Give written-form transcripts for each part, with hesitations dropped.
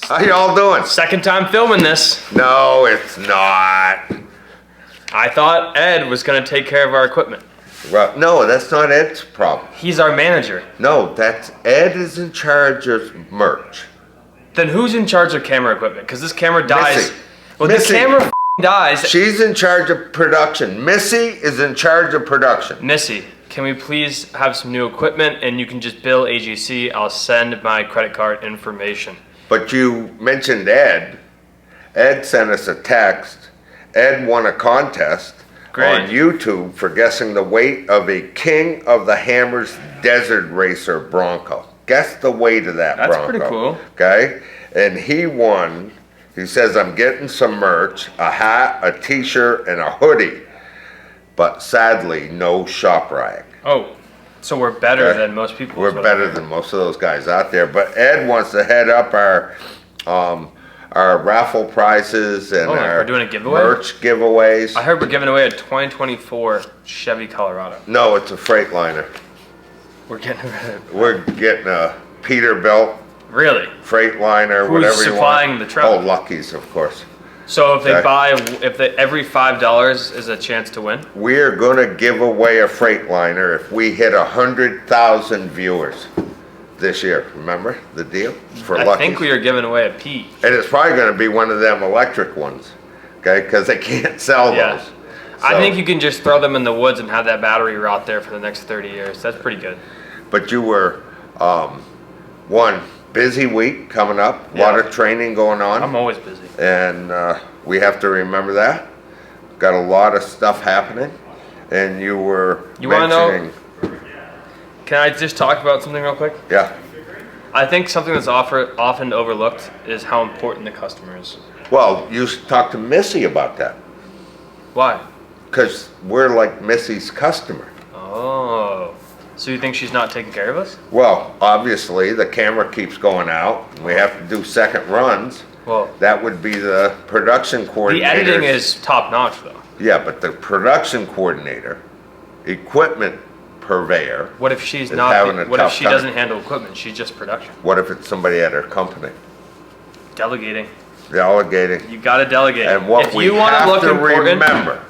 How y'all doing? Second time filming this. No, it's not. I thought Ed was going to take care of our equipment. Well, no, that's not Ed's problem. He's our manager. No, Ed is in charge of merch. Then who's in charge of camera equipment? Because this camera dies. Missy. Well, Missy. this camera dies. She's in charge of production. Missy is in charge of production. Missy, can we please have some new equipment and you can just bill AGC? I'll send my credit card information. But you mentioned Ed. Ed sent us a text. Ed won a contest on YouTube for guessing the weight of a King of the Hammers Desert Racer Bronco. Guess the weight of that Bronco. That's pretty cool. Okay? And he won. He says, I'm getting some merch, a hat, a t-shirt, and a hoodie. But sadly, no shop rag. Oh, so we're better than most people. We're better than most of those guys out there. But Ed wants to head up our raffle prizes and our we're doing a giveaway? Merch giveaways. I heard we're giving away a 2024 Chevy Colorado. No, it's a Freightliner. We're getting We're getting a Peterbilt. Really? Freightliner, Who's whatever you want. supplying the truck? Oh, Lucky's, of course. So if every $5 is a chance to win? We're going to give away a Freightliner if we hit 100,000 viewers this year. Remember the deal? For I Lucky's? think we are giving away a P. And it's probably going to be one of them electric ones, okay? Because they can't sell those. So. I think you can just throw them in the woods and have that battery rot there for the next 30 years. That's pretty good. But you were, one busy week coming up, a lot of training going on. I'm always busy. And we have to remember that. Got a lot of stuff happening. And you were mentioning... Can I just talk about something real quick? Yeah. I think something that's often overlooked is how important the customer is. Well, you talked to Missy about that. Why? Because we're like Missy's customer. Oh. So you think she's not taking care of us? Well, obviously, the camera keeps going out. And we have to do second runs. Well, that would be the production coordinator. The editing is top-notch, though. Yeah, but the production coordinator, equipment purveyor. What if she's not? What if she doesn't handle equipment? She's just production. What if it's somebody at her company? Delegating. Delegating. You got to delegate. And what if we you want have to look to important, remember,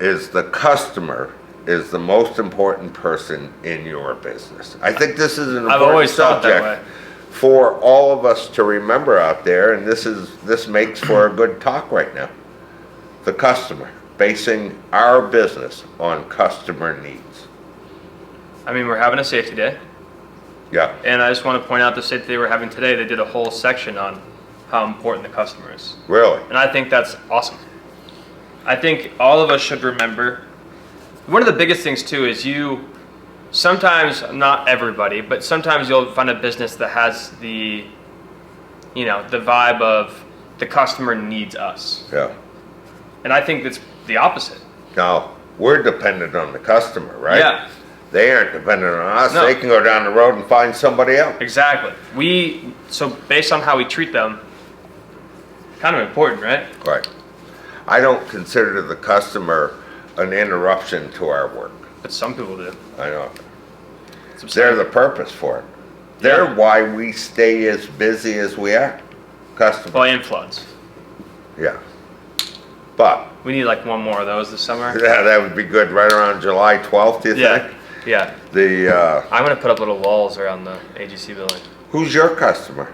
is the customer is the most important person in your business. I think this is an important subject for all of us to remember out there, and this makes for a good talk right now. The customer, basing our business on customer needs. I mean, we're having a safety day. Yeah. And I just want to point out the safety day we're having today. They did a whole section on how important the customer is. Really? And I think that's awesome. I think all of us should remember. One of the biggest things too is sometimes, not everybody, but sometimes you'll find a business that has the vibe of the customer needs us. Yeah. And I think it's the opposite. No, we're dependent on the customer, right? Yeah. They aren't dependent on us. No. They can go down the road and find somebody else. Exactly. So based on how we treat them, kind of important, right? Right. I don't consider the customer an interruption to our work. But some people do. I know. They're the purpose for it. They're why we stay as busy as we are. Customers. Well, and floods. Yeah. But we need like one more of those this summer. Yeah, that would be good. Right around July 12th, do you think? Yeah. I'm going to put up little walls around the AGC building. Who's your customer?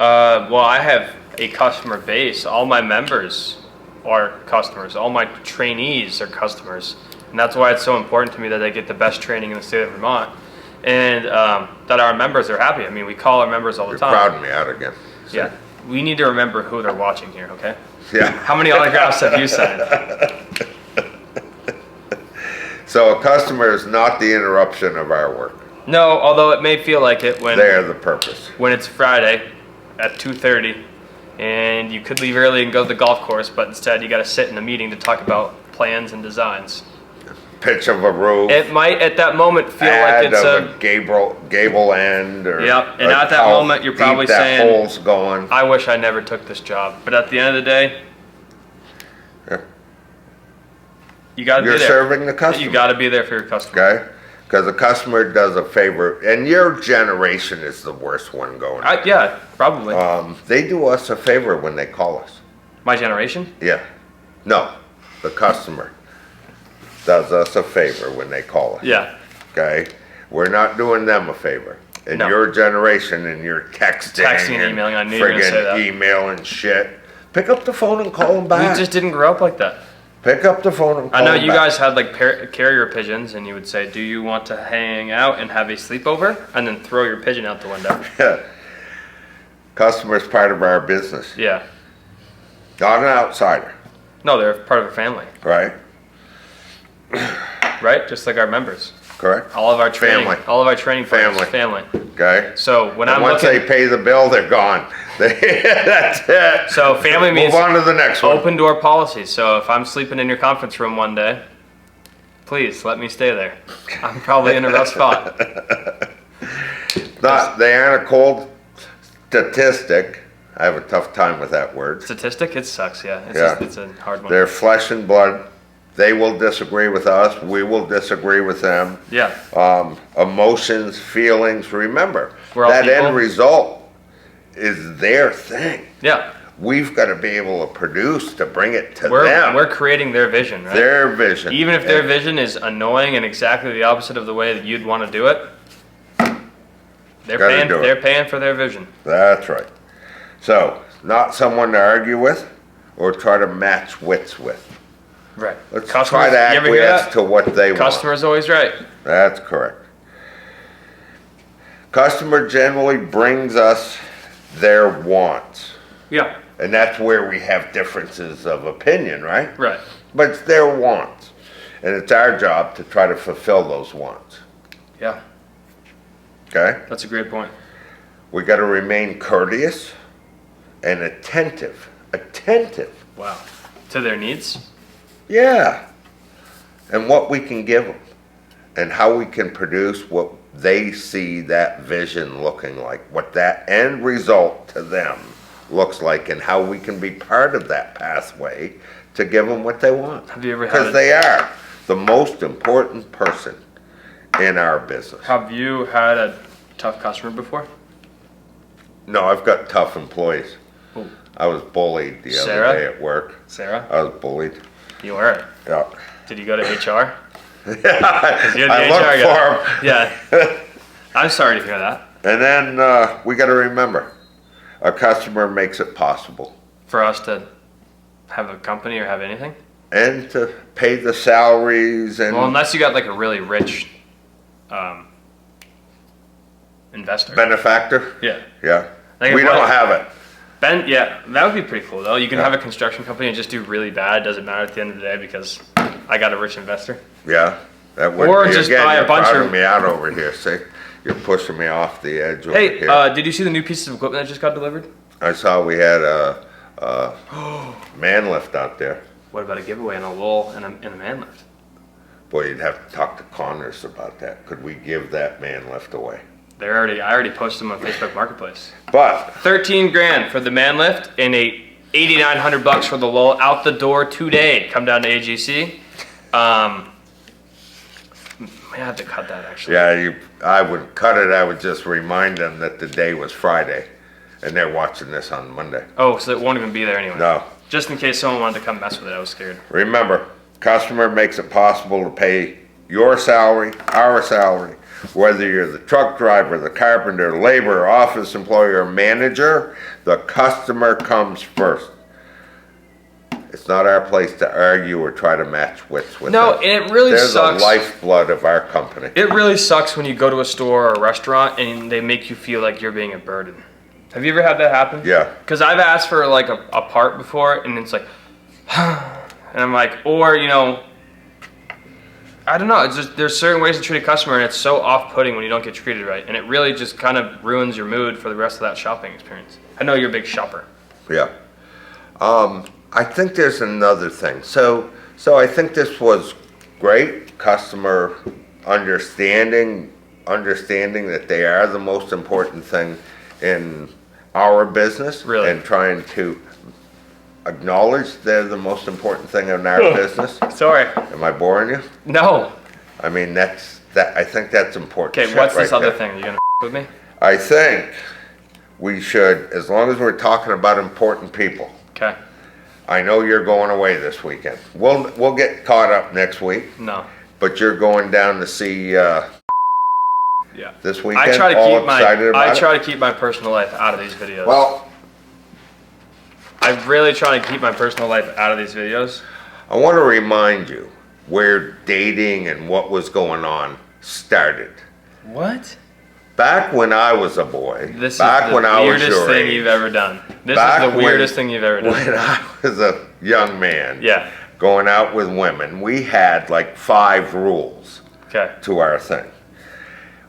Well, I have a customer base. All my members are customers. All my trainees are customers. And that's why it's so important to me that they get the best training in the state of Vermont. And that our members are happy. I mean, we call our members all the time. You're crowding me out again. So. Yeah. We need to remember who they're watching here, okay? Yeah. How many autographs have you signed? So a customer is not the interruption of our work. No, although it may feel like it when... They are the purpose. When it's Friday at 2:30 and you could leave early and go to the golf course, but instead you got to sit in a meeting to talk about plans and designs. Pitch of a roof. It might at that moment feel like it's a gable end, or and at that moment you're probably saying, hole's going. I wish I never took this job. But at the end of the day, you got to be there. You're serving the customer. You got to be there for your customer. Okay, Because a customer does a favor, and your generation is the worst one going. Yeah, probably. They do us a favor when they call us. My generation? Yeah. No, the customer does us a favor when they call us. Yeah. Okay? We're not doing them a favor. In No. your generation, and you're texting and emailing, I knew you were gonna say that. friggin' emailing shit. Pick up the phone and call them back. We just didn't grow up like that. Pick up the phone and call I know them you back. guys had like carrier pigeons, and you would say, "Do you want to hang out and have a sleepover?" And then throw your pigeon out the window. Yeah. Customer's part of our business. Yeah. Not an outsider, No, they're part of a family, right? right? Just like our members. Correct? All of our training. Family. All of our training partners. Family. Okay? So when And I'm once looking, they pay the bill, they're gone. That's it. so family means Move on to the next one. open door policy. So if I'm sleeping in your conference room one day, please let me stay there. I'm probably in a rough spot. They aren't a cold statistic. I have a tough time with that word. Statistic? It sucks. Yeah. Yeah. It's a hard one. They're flesh and blood. They will disagree with us. We will disagree with them. Yeah. Emotions, feelings. Remember, We're all that people. end result is their thing. Yeah. We've got to be able to produce to bring it to them. We're creating their vision, right? Their vision. Even if their vision is annoying and exactly the opposite of the way that you'd want to do it, they're paying for their vision. That's right. So, not someone to argue with or try to match wits with. Right. Let's try to you ever hear acquiesce that? to what they want. Customer's always right. That's correct. Customer generally brings us their wants. Yeah. And that's where we have differences of opinion, right? Right. But it's their wants. And it's our job to try to fulfill those wants. Yeah. Okay? That's a great point. We got to remain courteous and attentive. Attentive. Wow. To their needs? Yeah. And what we can give them. And how we can produce what they see that vision looking like. What that end result to them looks like. And how we can be part of that pathway to give them what they want. Have you ever had Because they are the most important person in our business. Have you had a tough customer before? No, I've got tough employees. Ooh. I was bullied the Sarah? other day at work. Sarah? I was bullied. You were? Yeah. Did you go to HR? You're the I HR looked guy. for 'em. Yeah. I'm sorry to hear that. And then we got to remember, a customer makes it possible. For us to have a company or have anything? And to pay the salaries and Well, unless you got like a really rich investor. benefactor. Yeah. Yeah. Like We if don't what- have it. Ben, yeah, that would be pretty cool though. You can Yeah. have a construction company and just do really bad. Doesn't matter at the end of the day because I got a rich investor. Yeah. That would Or be, just again, buy a you're bunch crowding of- me out over here. See, you're pushing me off the edge over Hey, here. did you see the new pieces of equipment that just got delivered? I saw we had a man lift out there. What about a giveaway and a lull and a man lift? Boy, you'd have to talk to Connors about that. Could we give that man lift away? I already posted them on Facebook Marketplace. But 13 grand for the man lift and a $8,900 for the lull out the door today. Come down to AGC. I have to cut that actually. yeah, I would cut it. I would just remind them that the day was Friday, and they're watching this on Monday. Oh, so it won't even be there anyway. No. Just in case someone wanted to come mess with it, I was scared. Remember, customer makes it possible to pay your salary, our salary, whether you're the truck driver, the carpenter, laborer, office employee, or manager, the customer comes first. It's not our place to argue or try to match wits with No, them. and it really They're sucks. the lifeblood of our company. It really sucks when you go to a store or a restaurant and they make you feel like you're being a burden. Have you ever had that happen? Yeah. Because I've asked for like a part before and it's like, and I'm like, or you know, I don't know. It's just there's certain ways to treat a customer and it's so off-putting when you don't get treated right, and it really just kind of ruins your mood for the rest of that shopping experience. I know you're a big shopper. Yeah. I think there's another thing. So I think this was great. Customer understanding that they are the most important thing in our business. Really? And trying to acknowledge they're the most important thing in our business. Sorry. Am I boring you? No. I mean, that's I think that's important. Okay, what's this other thing? Are you gonna with me? I think we should, as long as we're talking about important people. Okay. I know you're going away this weekend. We'll get caught up next week. No. But you're going down to see this weekend. I try to keep my personal life out of these videos. Well, I really try to keep my personal life out of these videos. I want to remind you where dating and what was going on started. What? Back when I was a boy. This is the weirdest thing you've ever done. This is the weirdest thing you've ever done. When I was a young man, going out with women, we had like 5 rules to our thing.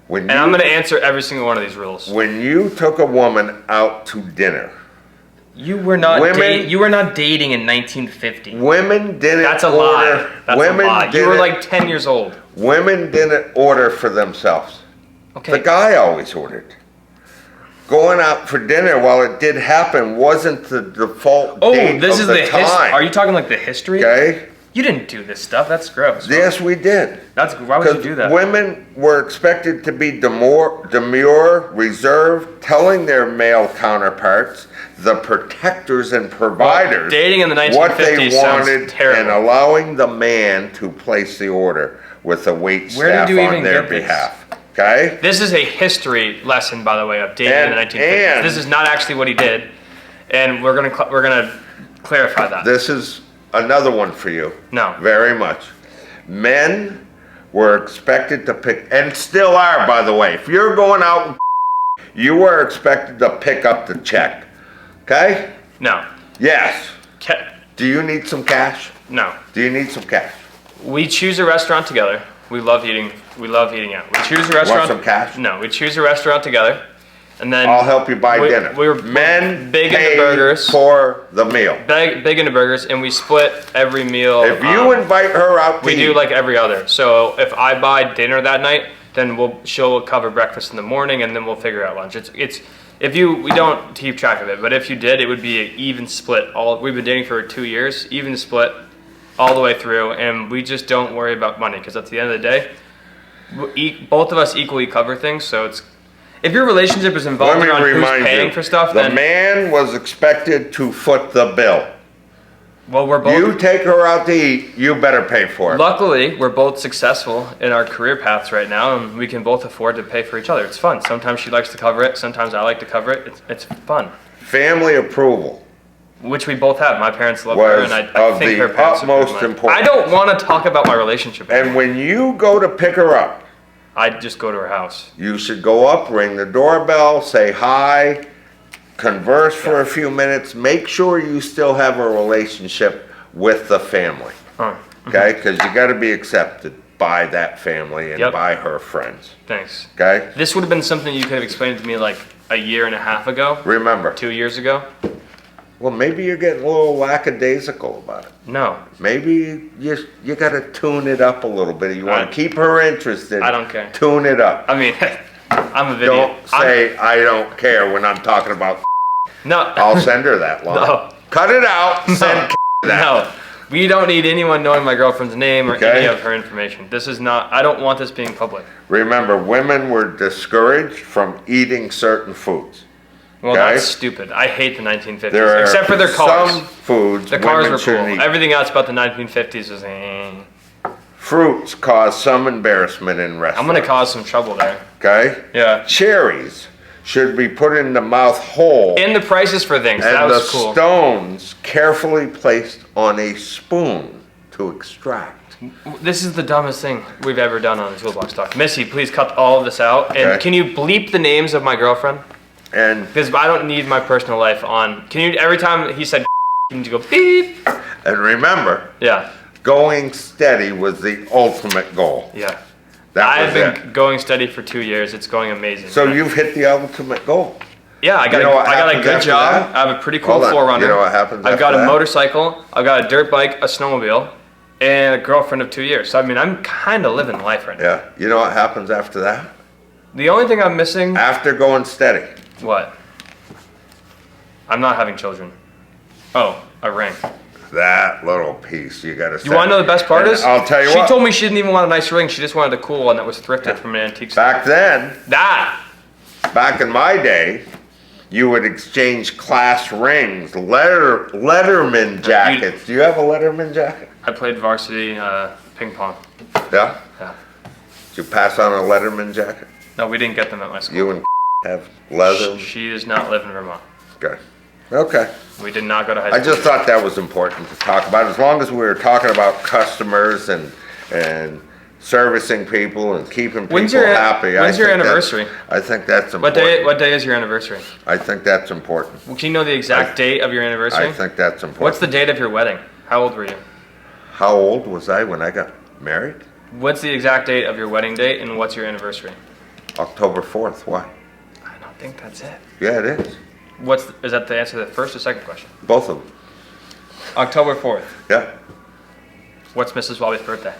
And I'm going to answer every single one of these rules. When you took a woman out to dinner, you were not dating in 1950. Women didn't. That's a lie. That's a lie. You were like 10 years old. Women didn't order for themselves. Okay. The guy always ordered. Going out for dinner, while it did happen, wasn't the default date this of is the time. Are you talking like the history? Okay. You didn't do this stuff. That's gross. Yes, we did. Why would you do that? Women were expected to be demure, reserved, telling their male counterparts, the protectors and providers, dating in the 1950s what they wanted, terrible. and allowing the man to place the order with the wait staff on their behalf. Okay? This is a history lesson, by the way, of dating in the 1950s. This is not actually what he did, and we're gonna clarify that. This is another one for you. No. Very much. Men were expected to pick, and still are, by the way. If you're going out, you were expected to pick up the check. Okay? No. Yes. Do you need some cash? No. Do you need some cash? We choose a restaurant together. We love eating out. We choose a restaurant. Want some cash? No. We choose a restaurant together, and then I'll help you buy dinner. We were men big pay into burgers for the meal. Big into burgers, and we split every meal. If you invite her out, we do like every other. So if I buy dinner that night, then she'll cover breakfast in the morning, and then we'll figure out lunch. We don't keep track of it, but if you did, it would be an even split. We've been dating for 2 years, even split all the way through, and we just don't worry about money because at the end of the day, both of us equally cover things. So if your relationship is involved in who's paying for stuff, then the man was expected to foot the bill. Well, we're both. You take her out to eat, you better pay for it. Luckily, we're both successful in our career paths right now, and we can both afford to pay for each other. It's fun. Sometimes she likes to cover it. Sometimes I like to cover it. It's fun. Family approval, which we both have. My parents love her, and I think her parents are utmost importance. I don't want to talk about my relationship anymore. And when you go to pick her up, I just go to her house. You should go up, ring the doorbell, say hi, converse for a few minutes. Make sure you still have a relationship with the family. Okay? Because you got to be accepted by that family and by her friends. Thanks. Okay? This would have been something you could have explained to me like a year and a half ago. Remember. 2 years ago. Well, maybe you're getting a little lackadaisical about it. No. Maybe you got to tune it up a little bit. You want to keep her interested. I don't care. Tune it up. I mean, I'm a video. Don't say I don't care when I'm talking about. No. I'll send her that line. No. Cut it out. Send that. No. We don't need anyone knowing my girlfriend's name or any of her information. This is not. I don't want this being public. Remember, women were discouraged from eating certain foods. Well, that's stupid. I hate the 1950s, except for their cars. Some foods, the cars were cool. Everything else about the 1950s was Fruits cause some embarrassment in restaurants. I'm going to cause some trouble there. Okay? Yeah. Cherries should be put in the mouth whole. And the prices for things. That was cool. And the stones carefully placed on a spoon to extract. This is the dumbest thing we've ever done on the Toolbox Talk. Missy, please cut all of this out. And can you bleep the names of my girlfriend? And because I don't need my personal life on. Can you, every time he said, you need to go beep. And remember, going steady was the ultimate goal. Yeah. I've been going steady for 2 years. It's going amazing. So you've hit the ultimate goal. Yeah, I got a good job. I have a pretty cool 4Runner. You know what happens I've got a motorcycle. I've got a dirt bike, a snowmobile, and a girlfriend of 2 years. So I mean, I'm kind of living life right now. Yeah. You know what happens after that? The only thing I'm missing. After going steady. What? I'm not having children. Oh, a ring. That little piece you got to. You want to know the best part is? I'll tell you what. She told me she didn't even want a nice ring. She just wanted a cool one that was thrifted from an antique store. Back then, back in my day, you would exchange class rings, Letterman jackets. Do you have a Letterman jacket? I played varsity ping pong. Yeah? Yeah. Did you pass on a Letterman jacket? No, we didn't get them at my school. You and have leather? She does not live in Vermont. Okay. Okay. We did not go to high school. I just thought that was important to talk about. As long as we were talking about customers and servicing people and keeping people happy. When's your anniversary? I think that's important. What day is your anniversary? I think that's important. Well, can you know the exact date of your anniversary? I think that's important. What's the date of your wedding? How old were you? How old was I when I got married? What's the exact date of your wedding date and what's your anniversary? October 4th. Why? I don't think that's it. Yeah, it is. Is that the answer to the first or second question? Both of them. October 4th. Yeah. What's Mrs. Wobby's birthday?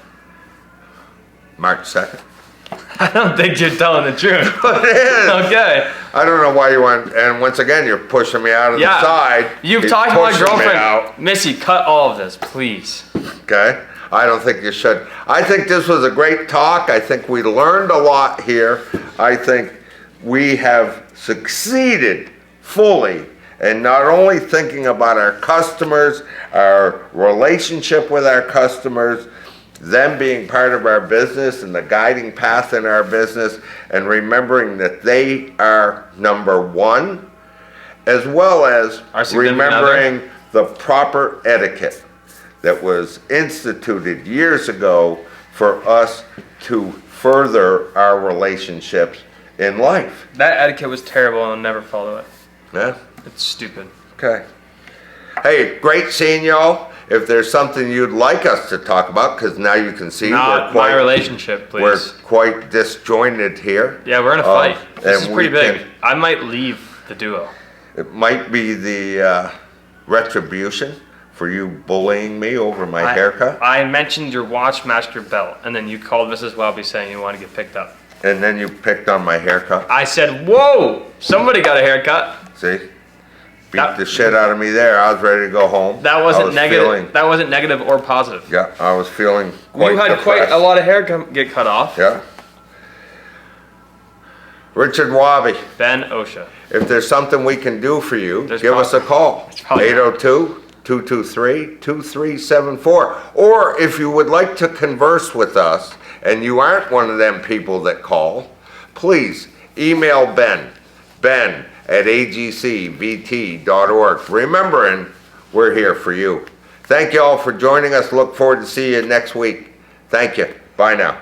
March 2nd. I don't think you're telling the truth. It is. Okay. I don't know why you want, and once again, you're pushing me out of the side. You've talked to my girlfriend. Missy, cut all of this, please. Okay? I don't think you should. I think this was a great talk. I think we learned a lot here. I think we have succeeded fully in not only thinking about our customers, our relationship with our customers, them being part of our business and the guiding path in our business, and remembering that they are number one, as well as remembering the proper etiquette that was instituted years ago for us to further our relationships in life. That etiquette was terrible and I'll never follow it. Yeah? It's stupid. Okay. Hey, great seeing y'all. If there's something you'd like us to talk about, because now you can see my relationship, please. We're quite disjointed here. Yeah, we're in a fight. This is pretty big. I might leave the duo. It might be the retribution for you bullying me over my haircut. I mentioned your watch matched your belt, and then you called Mrs. Welby saying you want to get picked up. And then you picked on my haircut. I said, whoa, somebody got a haircut. See? Beat the shit out of me there. I was ready to go home. That wasn't negative. That wasn't negative or positive. Yeah, I was feeling quite You had depressed. quite a lot of hair get cut off. Yeah. Richard Wobby. Ben Osha. If there's something we can do for you, give us a call. 802-223-2374. Or if you would like to converse with us and you aren't one of them people that call, please email Ben at agcvt.org. Remembering, we're here for you. Thank you all for joining us. Look forward to see you next week. Thank you. Bye now.